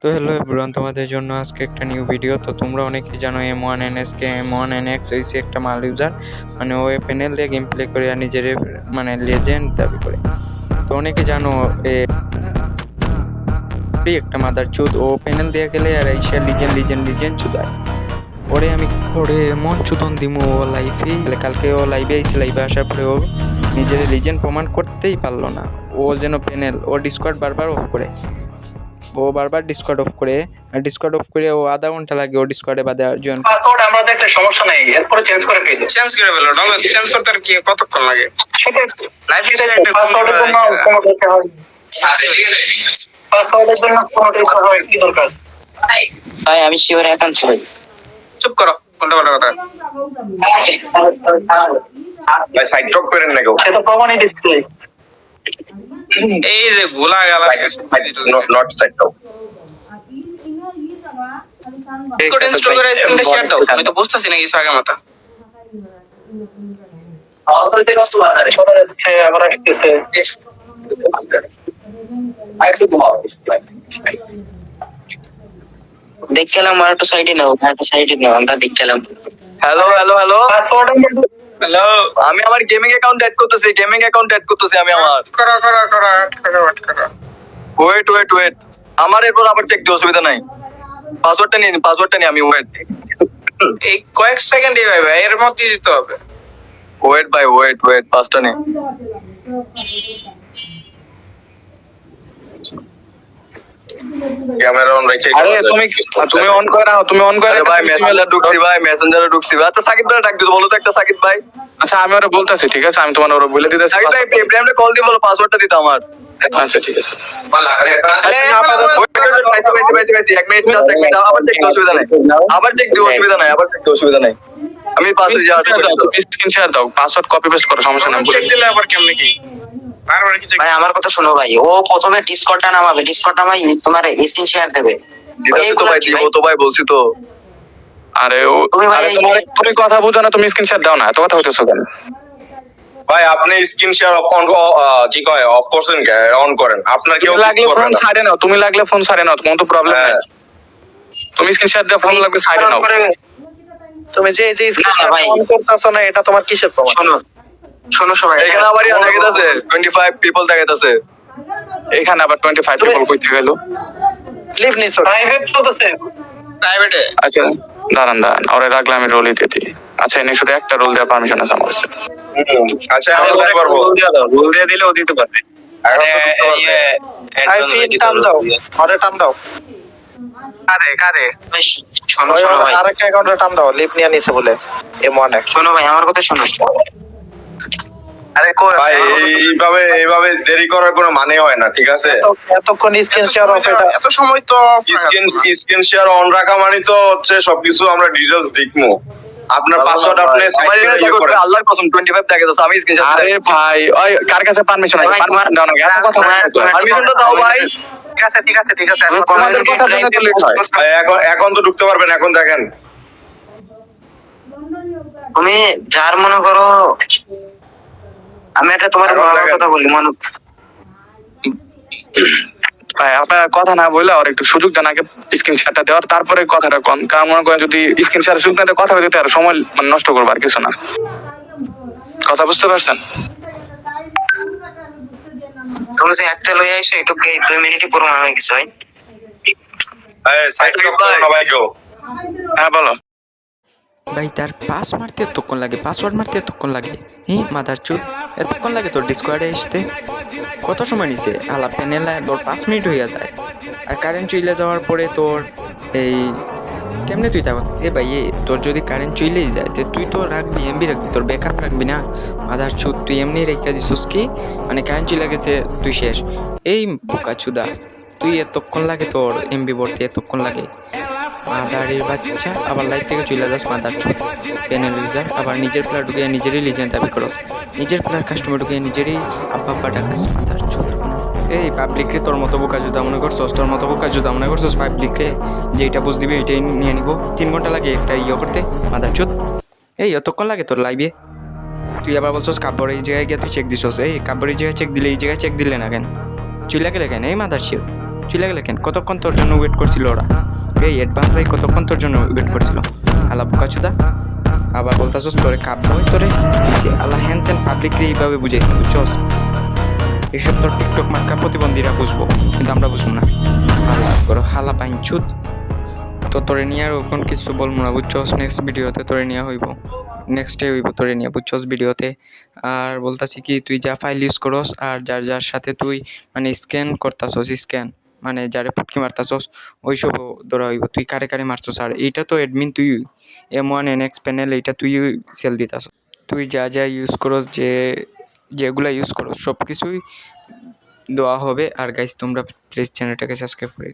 তো hello everyone, তোমাদের জন্য আজকে একটা নিউ ভিডিও। তো তোমরা অনেকেই জানো M1NSK হচ্ছে একটা মাল ইউজার, মানে ও প্যানেল দিয়ে গেম প্লে করে আর নিজের মানে লেজেন্ড দাবি করে। তো অনেকে জানো একটা মাদার চুদ, ও প্যানেল দিয়ে গেলে আর এশিয়া লিজেন্ড চুদায়। পরে আমি পরে মন চুদন দিমু ও লাইফেই, কালকে ও লাইভে আইসে, লাইভে আসার পরে ও নিজের লিজেন্ড প্রমাণ করতেই পারলো না। ও যেন প্যানেল ও ডিসকর্ড বারবার অফ করে, আর ডিসকর্ড অফ করে ও আধা ঘন্টা লাগে ও ডিসকর্ডে বাদে জয়েন। পাসওয়ার্ড আমাদের একটা সমস্যা নাই, এরপরে চেঞ্জ করে ফেলো নগদ চেঞ্জ করতে আর কি কতক্ষণ লাগে? সেটা লাইভ পাসওয়ার্ডের জন্য কোনো দরকার হয়, পাসওয়ার্ডের জন্য কোনো দরকার হয় কি দরকার? ভাই আমি শিওর অ্যাকাউন্ট ছিল। চুপ করো, কোনটা বড় কথা ভাই সাইড টক করেন না কেউ, সেটা প্রমাণই দিচ্ছে। এই যে গোলা গালা not side talk. Discord install করে স্ক্রিনটা শেয়ার দাও। আমি তো বুঝতাছি না কিছু আগে মাথা আবার আসতেছে। দেখ গেলাম আর একটু সাইডে নাও, আমরা দেখ গেলাম। হ্যালো পাসওয়ার্ড হ্যালো, আমি আমার গেমিং অ্যাকাউন্ট অ্যাড করতেছি আমি আমার। করো ওয়েট আমার এরপর আবার চেক দিও, অসুবিধা নাই। পাসওয়ার্ডটা নিয়ে আমি ওয়েট। এই কয়েক সেকেন্ড ভাই এর মধ্যে দিতে হবে। ওয়েট পাসটা নে। ক্যামেরা অন রেখে। আরে তুমি অন করে নাও, ভাই মেসেঞ্জারে ঢুকছি। আচ্ছা সাকিব ভাই ডাক দিও, বলো তো একটা সাকিব ভাই। আচ্ছা আমি ওরা বলতেছি, ঠিক আছে আমি তোমার ওরা বলে দিতেছি। সাকিব ভাই প্রেমে কল দিয়ে বলো পাসওয়ার্ডটা দিতে আমার। আচ্ছা ঠিক আছে। এক মিনিট আবার চেক দিও, অসুবিধা নাই। আমি স্ক্রিন শেয়ার দাও, পাসওয়ার্ড কপি পেস্ট করো, সমস্যা নাই। চেক দিলে আবার কেমনে কি বারবার কি চেক? ভাই আমার কথা শোনো ভাই, ও প্রথমে ডিসকর্ডটা নামাবে, ডিসকর্ড নামাই তোমার স্ক্রিন শেয়ার দেবে। তো ভাই বলছি তো। আরে তুমি ভাই তুমি কথা বুঝো না, তুমি স্ক্রিন শেয়ার দাও না, এত কথা হইতেছো কেন? ভাই আপনি স্ক্রিন শেয়ার অফ করছেন, অন করেন। আপনার কেউ লাগলে ফোন সাইডে নাও, কোনো তো প্রবলেম নাই। তুমি স্ক্রিন শেয়ার দাও, ফোন লাগবে সাইডে নাও। তুমি যে স্ক্রিন অন করতেছো না, এটা তোমার কিসের প্রমাণ? শোনো সবাই, এখানে আবার দেখাইতাছে 25 পিপল দেখাইতাছে। এখানে আবার 25 পিপল কইতে গেল। লিভ নিছো প্রাইভেট চলতেছে, প্রাইভেটে। আচ্ছা দাঁড়ান, ওরে রাখলে আমি রোল দিতে। আচ্ছা এনে শুধু একটা রোল দেওয়ার পারমিশন আছে আমার কাছে। আচ্ছা আমি বলতে পারবো, রোল দিয়ে দিলে ও দিতে পারবে। আই ফিল টান দাও, আরে টান দাও। কারে শোনো ভাই, আরেকটা অ্যাকাউন্টে টান দাও, লিভ নিয়ে নিছে বলে M1 এ। শোনো ভাই আমার কথা শোনো। আরে ভাই এইভাবে দেরি করার কোনো মানে হয় না, ঠিক আছে? এতক্ষণ স্ক্রিন শেয়ার অফ, এটা এত সময় তো স্ক্রিন শেয়ার অন রাখা মানে তো হচ্ছে সবকিছু আমরা ডিটেইলস দেখবো। আপনার পাসওয়ার্ড আপনি সাইড করে আল্লাহর কসম 25 দেখাইতাছে। আমি স্ক্রিন শেয়ার। আরে ভাই ওই কার কাছে পারমিশন আছে? পারমিশন দাও না, এত কথা পারমিশনটা দাও ভাই। ঠিক আছে তোমাদের কথা শুনে তো ভাই এখন তো ঢুকতে পারবেন, এখন দেখেন। তুমি যার মনে করো, আমি একটা তোমার কথা বলি, ভাই আপনার কথা না বললে আর একটু সুযোগ দেন আগে স্ক্রিন শেয়ারটা দেওয়ার, তারপরে কথাটা কম। কারণ মনে করেন যদি স্ক্রিন শেয়ার সুযোগ না দেয়, কথা বলতে আর সময় মানে নষ্ট করবো, আর কিছু না। কথা বুঝতে পারছেন? তুমি যে একটা লই আইছো, এটুকু 2 মিনিটই প্রমাণ হয়ে গেছে ভাই। সাইড করে না ভাই গো। হ্যাঁ বলো। ভাই তার পাসওয়ার্ড মারতে এতক্ষণ লাগে। মাদার চুদ, এতক্ষণ লাগে তোর ডিসকর্ডে আসতে? কত সময় নিছে? আলা প্যানেল তোর 5 মিনিট হইয়া যায়, আর কারেন্ট চলে যাওয়ার পরে তোর এই কেমনে তুই থাক? ভাই তোর যদি কারেন্ট চলেই যায় তো তুই তো রাখবি, এমবি রাখবি, তোর ব্যাকআপ রাখবি না? মাদার চুদ, তুই এমনি রেখে দিছিস কি? মানে কারেন্ট চলে গেছে তুই শেষ। এই বোকা চুদা, তুই এতক্ষণ লাগে তোর এমবি ভরতে, এতক্ষণ লাগে? মাদারের বাচ্চা, আবার লাইফ থেকে চলে যাস মাদার চুদ। প্যানেল ইউজার, আবার নিজের প্লেয়ার ঢুকিয়ে নিজেরই লিজেন্ড দাবি করস, নিজের প্লেয়ার কাস্টমার ঢুকিয়ে নিজেরই আব্বা ডাকাস। মাদার চুদ, এই পাবলিক রে তোর মতো বোকা জুতা মনে করছস? পাবলিক রে যেটা বুঝ দিবি এটাই নিয়ে নিব। 3 ঘন্টা লাগে একটা করতে। মাদার চুদ, এই এতক্ষণ লাগে তোর লাইভে? তুই আবার বলছস কাব্বর এই জায়গায় গিয়ে তুই চেক দিছস। এই কাব্বর এই জায়গায় চেক দিলে, এই জায়গায় চেক দিলে না কেন? চলে গেলে কেন? এই মাদার চুদ, চলে গেলে কেন? কতক্ষণ তোর জন্য ওয়েট করছিল ওরা? এই অ্যাডভান্স ভাই কতক্ষণ তোর জন্য ওয়েট করছিল? আল্লাহ বোকাচুদা, আবার বলতাছস তোরে কাব্য তোরে দিছে আল্লাহ হ্যান ত্যান পাবলিকলি এইভাবে বুঝাইছে, বুঝছস? এইসব তোর টিকটক মার্কা প্রতিবন্ধীরা বুঝবো, কিন্তু আমরা বুঝবো না। আল্লাহ করো হালা পাইনচুদ, তো তোরে নিয়ে আর ওখান কিছু বলবো না, বুঝছস? নেক্সট ভিডিওতে তোরে নিয়ে হইব, নেক্সটে হইব তোরে নিয়ে, বুঝছস? ভিডিওতে। আর বলতাছি কি, তুই যা ফাইল ইউজ করস আর যার যার সাথে তুই মানে স্ক্যান করতাছস, স্ক্যান মানে যারে পুটকি মারতাছস ওইসবও ধরা হইব। তুই কারে কারে মারছস, আর এইটা তো অ্যাডমিন তুই M1NX প্যানেল, এইটা তুই সেল দিতাছস। তুই যা যা ইউজ করস, যেগুলা ইউজ করস সব কিছুই দেওয়া হবে। আর গাইস তোমরা প্লিজ চ্যানেলটাকে সাবস্ক্রাইব করে